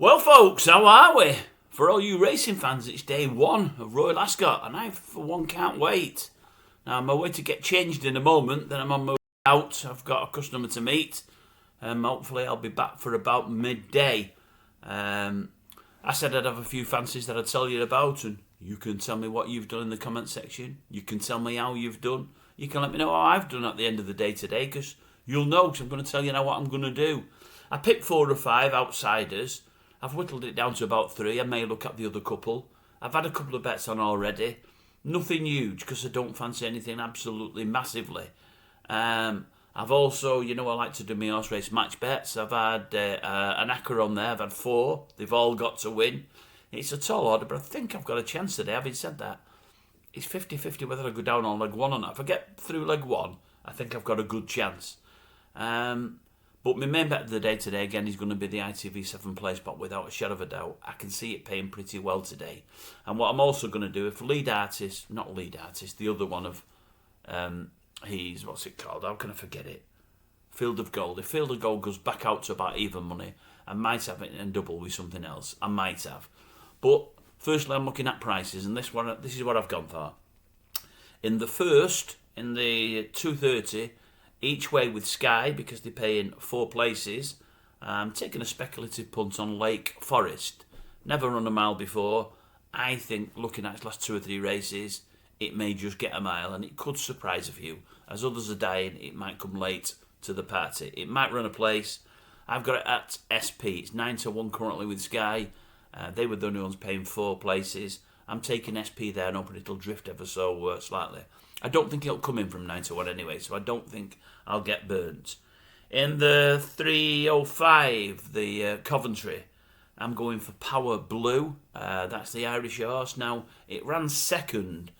Well, folks, how are we? For all you racing fans, it's day one of Royal Ascot, and I, for one, can't wait. Now, I'm away to get changed in a moment, then I'm on my way out. I've got a customer to meet. Hopefully, I'll be back for about midday. I said I'd have a few fancies that I'd tell you about, and you can tell me what you've done in the comment section. You can tell me how you've done. You can let me know how I've done at the end of the day today, because you'll know, because I'm going to tell you now what I'm going to do. I picked 4 or 5 outsiders. I've whittled it down to about 3. I may look at the other couple. I've had a couple of bets on already. Nothing huge, because I don't fancy anything absolutely massively. I've also, I like to do my horse race match bets. I've had an acca on there. I've had 4. They've all got to win. It's a tall order, but I think I've got a chance today. Having said that, it's 50-50 whether I go down on leg 1 or not. If I get through leg 1, I think I've got a good chance. But my main bet of the day today, again, is going to be the ITV7 play spot without a shadow of a doubt. I can see it paying pretty well today. And what I'm also going to do, if the other one of, what's it called? How can I forget it? Field of Gold. If Field of Gold goes back out to about even money, I might have it in double with something else. I might have. But firstly, I'm looking at prices, and this is what I've gone for. In the 230, each way with Sky, because they pay in 4 places. I'm taking a speculative punt on Lake Forest. Never run a mile before. I think, looking at its last 2 or 3 races, it may just get a mile, and it could surprise a few. As others are dying, it might come late to the party. It might run a place. I've got it at SP. It's 9-1 currently with Sky. They were the only ones paying 4 places. I'm taking SP there and hoping it'll drift ever so slightly. I don't think it'll come in from 9-1 anyway, so I don't think I'll get burnt. In the 305, the Coventry, I'm going for Power Blue. That's the Irish horse. Now, it ran second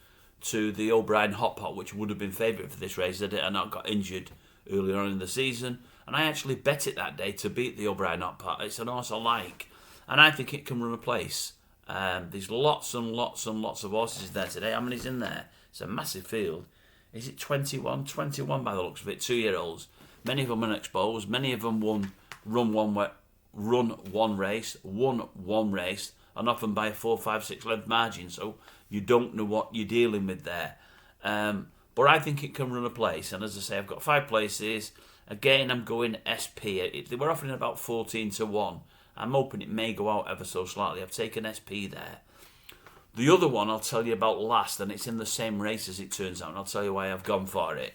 to the O'Brien Hot Pot, which would have been favourite for this race had it not got injured earlier on in the season. And I actually bet it that day to beat the O'Brien Hot Pot. It's an horse I like, and I think it can run a place. There's lots and lots and lots of horses there today. How many's in there? It's a massive field. Is it 21? 21 by the looks of it, 2-year-olds. Many of them unexposed. Many of them won one race, and often by a 4, 5, 6 length margin. So you don't know what you're dealing with there. But I think it can run a place. And as I say, I've got 5 places. Again, I'm going SP. They were offering about 14-1. I'm hoping it may go out ever so slightly. I've taken SP there. The other one I'll tell you about last, and it's in the same race as it turns out, and I'll tell you why I've gone for it.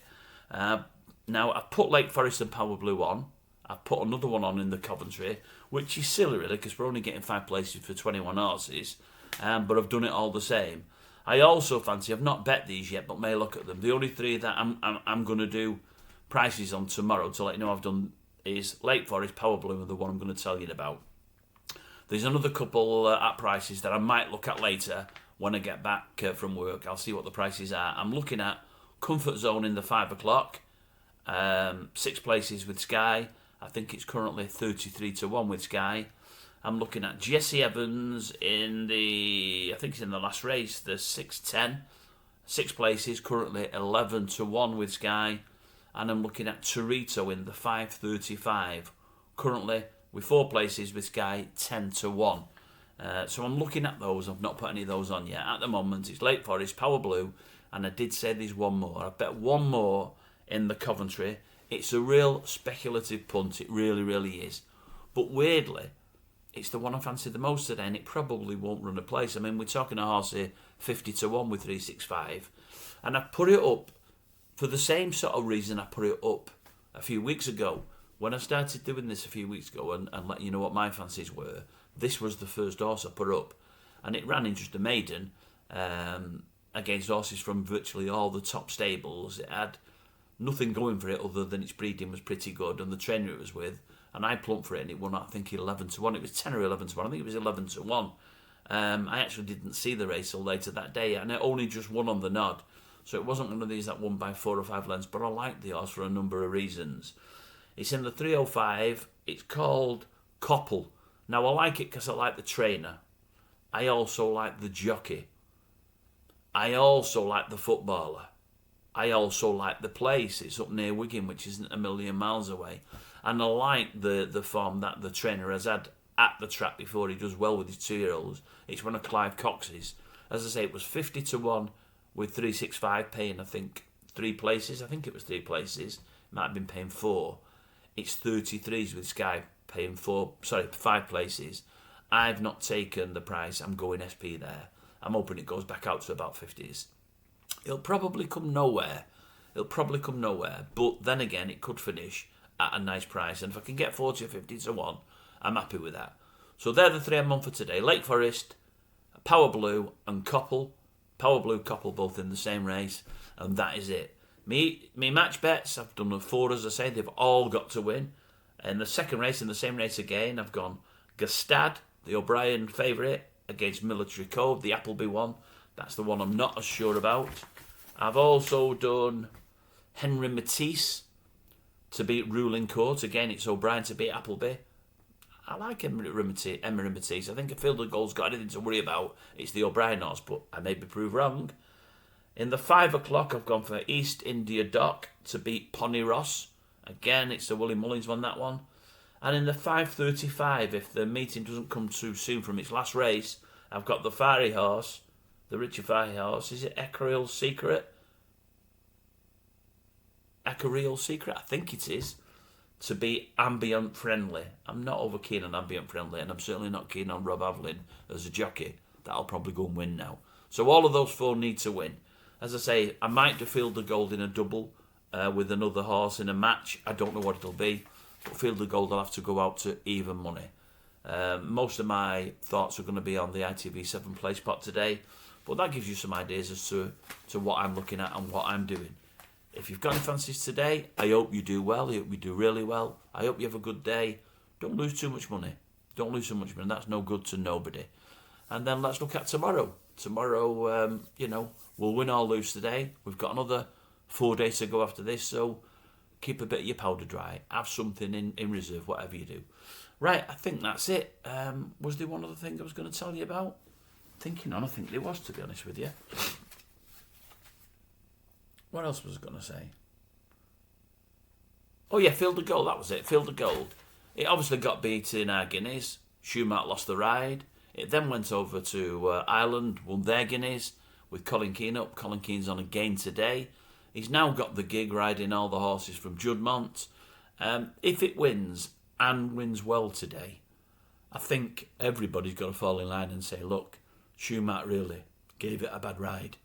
Now, I've put Lake Forest and Power Blue on. I've put another one on in the Coventry, which is silly, really, because we're only getting 5 places for 21 horses, but I've done it all the same. I also fancy, I've not bet these yet, but may look at them. The only 3 that I'm going to do prices on tomorrow to let you know I've done is Lake Forest, Power Blue, and the one I'm going to tell you about. There's another couple at prices that I might look at later when I get back from work. I'll see what the prices are. I'm looking at Comfort Zone in the 5 o'clock, 6 places with Sky. I think it's currently 33-1 with Sky. I'm looking at Jesse Evans in the last race, the 6:10. 6 places, currently 11-1 with Sky. And I'm looking at Torito in the 5:35, currently with 4 places with Sky, 10-1. So I'm looking at those. I've not put any of those on yet. At the moment, it's Lake Forest, Power Blue, and I did say there's one more. I bet one more in the Coventry. It's a real speculative punt. It really, really is. But weirdly, it's the one I fancy the most today, and it probably won't run a place. I mean, we're talking a horse here, 50-1 with 365. And I put it up for the same sort of reason I put it up a few weeks ago. When I started doing this a few weeks ago and letting you know what my fancies were, this was the first horse I put up. And it ran in just a maiden against horses from virtually all the top stables. It had nothing going for it other than its breeding was pretty good and the trainer it was with. And I plumped for it and it won, I think, 11-1. It was 10 or 11-1. I think it was 11-1. I actually didn't see the race till later that day, and it only just won on the nod. So it wasn't one of these that won by 4 or 5 lengths, but I liked the horse for a number of reasons. It's in the 305. It's called Koppel. Now, I like it because I like the trainer. I also like the jockey. I also like the footballer. I also like the place. It's up near Wigan, which isn't a million miles away. And I like the form that the trainer has had at the track before he does well with his 2-year-olds. It's one of Clive Cox's. As I say, it was 50-1 with 365 paying, I think, 3 places. I think it was 3 places. Might have been paying 4. It's 33s with Sky paying 5 places. I've not taken the price. I'm going SP there. I'm hoping it goes back out to about 50s. It'll probably come nowhere. But then again, it could finish at a nice price. And if I can get 40 or 50-1, I'm happy with that. So they're the 3 I'm on for today. Lake Forest, Power Blue and Coppel. Power Blue, Coppel both in the same race. And that is it. Me match bets, I've done the 4, as I say. They've all got to win. In the second race, in the same race again, I've gone Gastad, the O'Brien favourite, against Military Cove, the Appleby one. That's the one I'm not as sure about. I've also done Henry Matisse to beat Ruling Court. Again, it's O'Brien to beat Appleby. I like Emery Matisse. I think if Field of Gold's got anything to worry about, it's the O'Brien horse, but I may be proved wrong. In the 5 o'clock, I've gone for East India Dock to beat Pony Ross. Again, it's the Willie Mullins one, that one. And in the 5:35, if the meeting doesn't come too soon from its last race, I've got the Fiery horse, the Richard Fiery horse. Is it Echoreal Secret? Echoreal Secret? I think it is. To be Ambient Friendly. I'm not over keen on Ambient Friendly, and I'm certainly not keen on Rob Avlin as a jockey. That'll probably go and win now. So all of those 4 need to win. As I say, I might do Field of Gold in a double with another horse in a match. I don't know what it'll be. But Field of Gold will have to go out to even money. Most of my thoughts are going to be on the ITV 7 place pot today. But that gives you some ideas as to what I'm looking at and what I'm doing. If you've got any fancies today, I hope you do well. I hope you do really well. I hope you have a good day. Don't lose too much money. That's no good to nobody. And then let's look at tomorrow. Tomorrow, we'll win or lose today. We've got another 4 days to go after this, so keep a bit of your powder dry. Have something in reserve, whatever you do. Right, I think that's it. Was there one other thing I was going to tell you about? I think there was, to be honest with you. What else was I going to say? Oh yeah, Field of Gold, that was it. Field of Gold. It obviously got beat in our Guineas. Schumacher lost the ride. It then went over to Ireland, won their Guineas with Colin Keane up. Colin Keane's on again today. He's now got the gig riding all the horses from Juddmonte. If it wins and wins well today, I think everybody's got to fall in line and say, look, Schumacher really gave it a bad ride.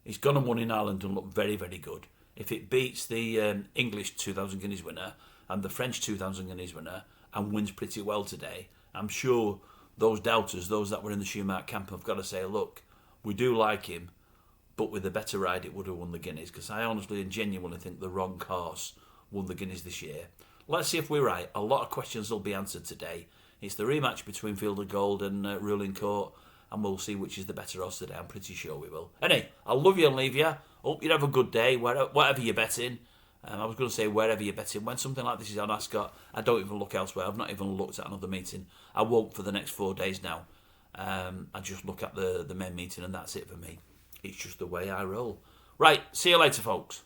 He's gone and won in Ireland and looked very, very good. If it beats the English 2,000 Guineas winner and the French 2,000 Guineas winner and wins pretty well today, I'm sure those doubters, those that were in the Schumacher camp, have got to say, look, we do like him, but with a better ride it would have won the Guineas, because I honestly and genuinely think the wrong horse won the Guineas this year. Let's see if we're right. A lot of questions will be answered today. It's the rematch between Field of Gold and Ruling Court, and we'll see which is the better horse today. I'm pretty sure we will. Anyway, I'll love you and leave you. Hope you have a good day, whatever you're betting. I was going to say wherever you're betting. When something like this is on Ascot, I don't even look elsewhere. I've not even looked at another meeting. I won't for the next 4 days now. I just look at the main meeting, and that's it for me. It's just the way I roll. Right, see you later, folks.